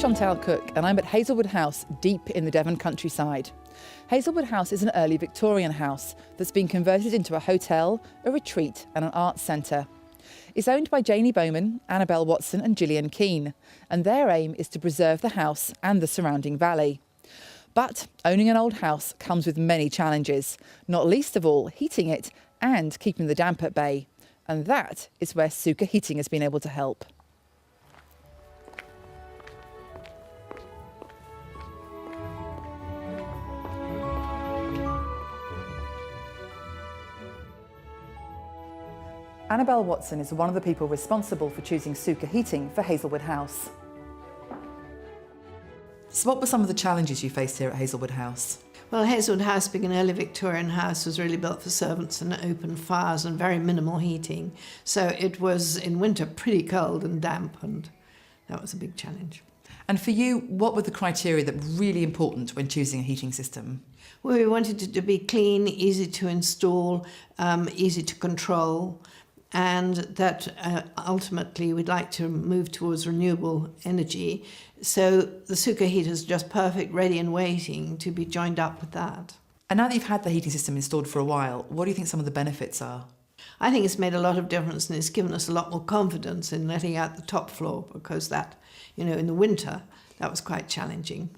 Chantal Cook and I'm at Hazelwood House, deep in the Devon countryside. Hazelwood House is an early Victorian house that's been converted into a hotel, a retreat and an arts centre. It's owned by Janie Bowman, Annabelle Watson and Gillian Keane, and their aim is to preserve the house and the surrounding valley. But owning an old house comes with many challenges, not least of all heating it and keeping the damp at bay. And that is where Süka heating has been able to help. Annabelle Watson is one of the people responsible for choosing Süka heating for Hazelwood House. So what were some of the challenges you faced here at Hazelwood House? Well, Hazelwood House, being an early Victorian house, was really built for servants and open fires and very minimal heating. So it was, in winter, pretty cold and damp, and that was a big challenge. And for you, what were the criteria that were really important when choosing a heating system? Well, we wanted it to be clean, easy to install, easy to control, and that ultimately we'd like to move towards renewable energy. So the Süka heater is just perfect, ready and waiting to be joined up with that. And now that you've had the heating system installed for a while, what do you think some of the benefits are? I think it's made a lot of difference, and it's given us a lot more confidence in letting out the top floor, because that, in the winter, that was quite challenging.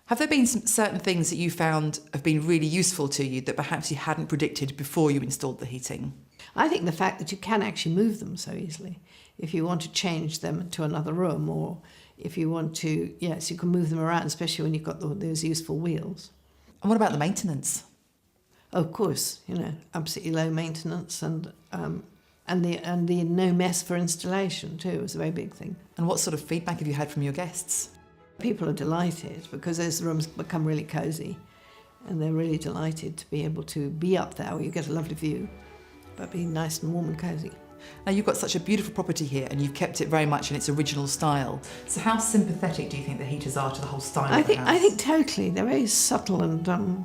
Have there been some certain things that you found have been really useful to you that perhaps you hadn't predicted before you installed the heating? I think the fact that you can actually move them so easily. If you want to change them to another room, or if you want to, yes, you can move them around, especially when you've got those useful wheels. And what about the maintenance? Of course, absolutely low maintenance, and the no mess for installation too is a very big thing. And what sort of feedback have you had from your guests? People are delighted because those rooms become really cosy, and they're really delighted to be able to be up there where you get a lovely view, but be nice and warm and cosy. Now you've got such a beautiful property here and you've kept it very much in its original style. So how sympathetic do you think the heaters are to the whole style of the house? I think totally. They're very subtle and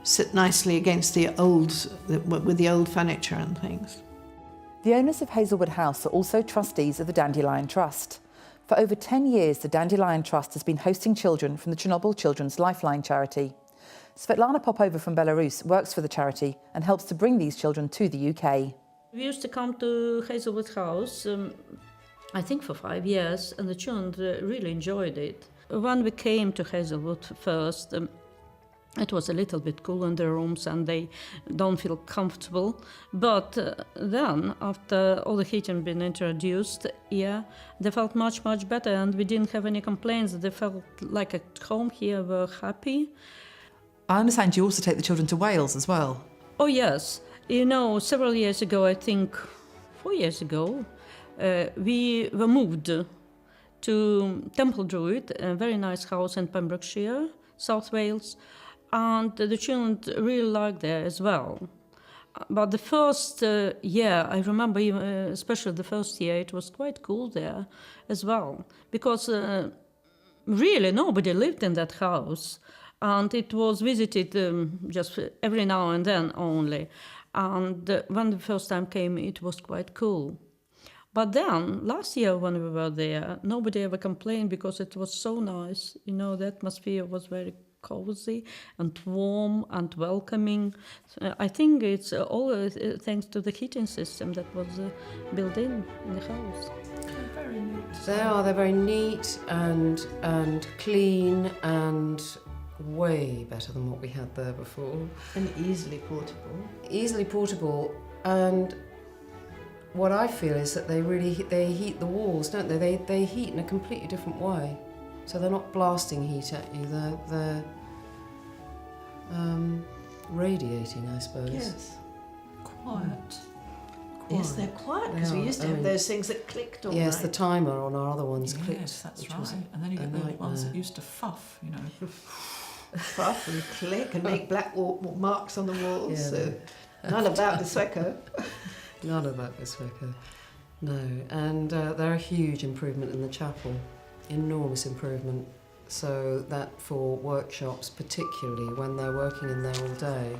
sit nicely against the old, with the old furniture and things. The owners of Hazelwood House are also trustees of the Dandelion Trust. For over 10 years, the Dandelion Trust has been hosting children from the Chernobyl Children's Lifeline charity. Svetlana Popova from Belarus works for the charity and helps to bring these children to the UK. We used to come to Hazelwood House, I think for 5 years, and the children really enjoyed it. When we came to Hazelwood first, it was a little bit cool in the rooms and they don't feel comfortable. But then, after all the heating been introduced, they felt much, much better, and we didn't have any complaints. They felt like at home here, were happy. I understand you also take the children to Wales as well. Oh yes. Several years ago, I think 4 years ago, we were moved to Temple Druid, a very nice house in Pembrokeshire, South Wales, and the children really liked there as well. But the first year, I remember, especially the first year, it was quite cool there as well, because really nobody lived in that house, and it was visited just every now and then only. And when the first time came, it was quite cool. But then, last year when we were there, nobody ever complained because it was so nice. The atmosphere was very cozy and warm and welcoming. So I think it's all thanks to the heating system that was built in the house. They're very neat. They're very neat and clean and way better than what we had there before. And easily portable. Easily portable, and what I feel is that they heat the walls, don't they? They heat in a completely different way. So they're not blasting heat at you, they're radiating, I suppose. Yes. Quiet. Yes, they're quiet, because we used to have those things that clicked all Yes, night. the timer on our other ones clicked. Yes, that's right. And then you get the ones that used to fuff, Fuff and click and make black marks on the walls. Yeah, So none of that with Süka. None of that with Süka. No, and they're a huge improvement in the chapel, enormous improvement. So that for workshops, particularly when they're working in there all day,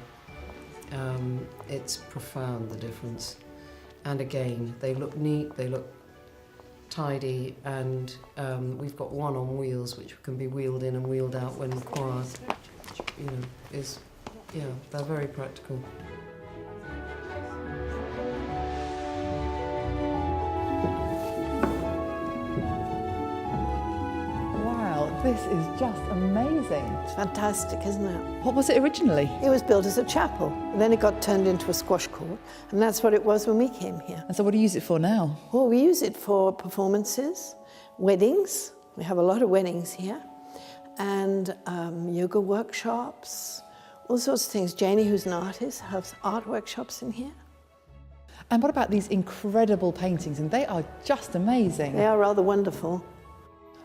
it's profound, the difference. And again, they look neat, they look tidy, and we've got one on wheels which can be wheeled in and wheeled out when required. You know, they're very practical. Wow, this is just amazing. It's fantastic, isn't it? What was it originally? It was built as a chapel. Then it got turned into a squash court, and that's what it was when we came here. And so what do you use it for now? Well, we use it for performances, weddings. We have a lot of weddings here, and yoga workshops, all sorts of things. Janie, who's an artist, has art workshops in here. And what about these incredible paintings? And they are just amazing. They are rather wonderful.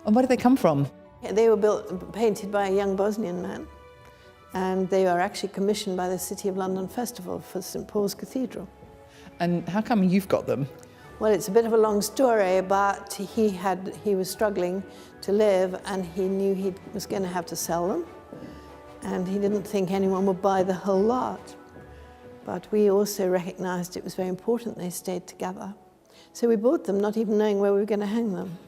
And where did they come from? They were painted by a young Bosnian man, and they are actually commissioned by the City of London Festival for St Paul's Cathedral. And how come you've got them? Well, it's a bit of a long story, but he was struggling to live, and he knew he was going to have to sell them, and he didn't think anyone would buy the whole lot. But we also recognised it was very important they stayed together. So we bought them, not even knowing where we were going to hang them.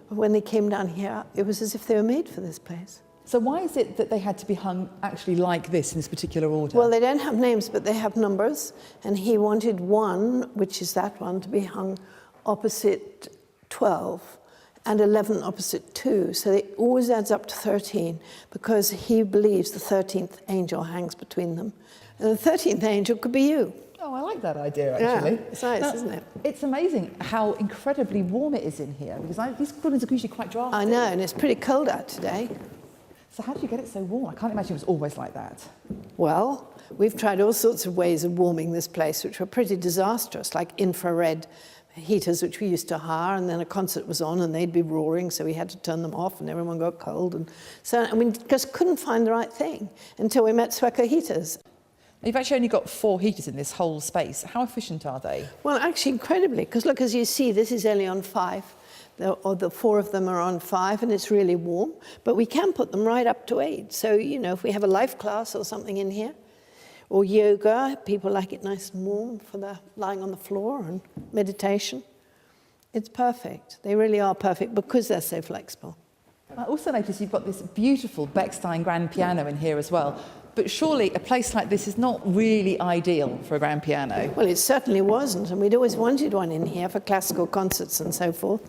But when they came down here, it was as if they were made for this place. So why is it that they had to be hung actually like this in this particular order? Well, they don't have names, but they have numbers. And he wanted one, which is that one, to be hung opposite 12 and 11 opposite 2. So it always adds up to 13 because he believes the 13th angel hangs between them. And the 13th angel could be you. Oh, I like that idea, actually. Yeah, it's nice, isn't it? It's amazing how incredibly warm it is in here, because these buildings are usually quite drafty. I know, and it's pretty cold out today. So how do you get it so warm? I can't imagine it was always like that. Well, we've tried all sorts of ways of warming this place, which were pretty disastrous, like infrared heaters, which we used to hire, and then a concert was on and they'd be roaring, so we had to turn them off and everyone got cold. And we just couldn't find the right thing until we met Süka heaters. You've actually only got 4 heaters in this whole space. How efficient are they? Well, actually incredibly, because look, as you see, this is only on 5. The 4 of them are on 5, and it's really warm. But we can put them right up to 8. So, you know, if we have a life class or something in here, or yoga, people like it nice and warm for the lying on the floor and meditation. It's perfect. They really are perfect because they're so flexible. I also noticed you've got this beautiful Bechstein grand piano in here as well. But surely a place like this is not really ideal for a grand piano. Well, it certainly wasn't, and we'd always wanted one in here for classical concerts and so forth.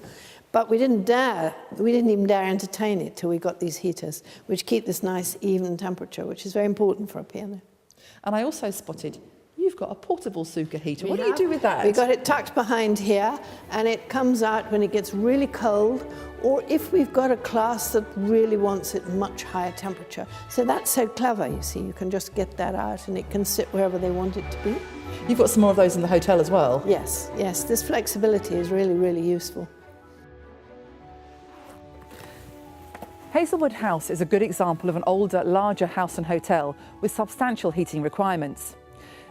But we didn't even dare entertain it till we got these heaters, which keep this nice even temperature, which is very important for a piano. And I also spotted you've got a portable Süka heater. What do you do with that? We got it tucked behind here, and it comes out when it gets really cold, or if we've got a class that really wants it much higher temperature. So that's so clever, you see. You can just get that out, and it can sit wherever they want it to be. You've got some more of those in the hotel as well? Yes, yes. This flexibility is really, really useful. Hazelwood House is a good example of an older, larger house and hotel with substantial heating requirements.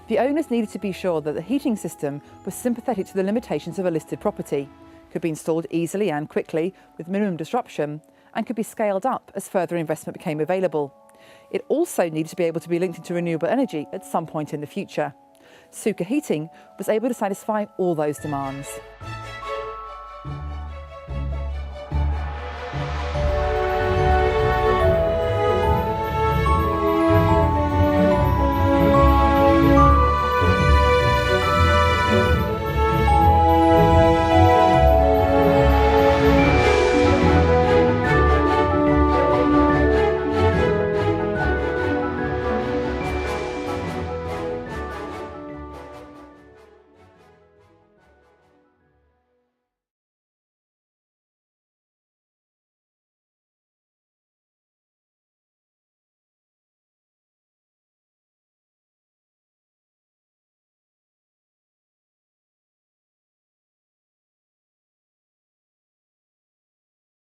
The owners needed to be sure that the heating system was sympathetic to the limitations of a listed property, could be installed easily and quickly with minimum disruption, and could be scaled up as further investment became available. It also needed to be able to be linked into renewable energy at some point in the future. Süka Heating was able to satisfy all those demands.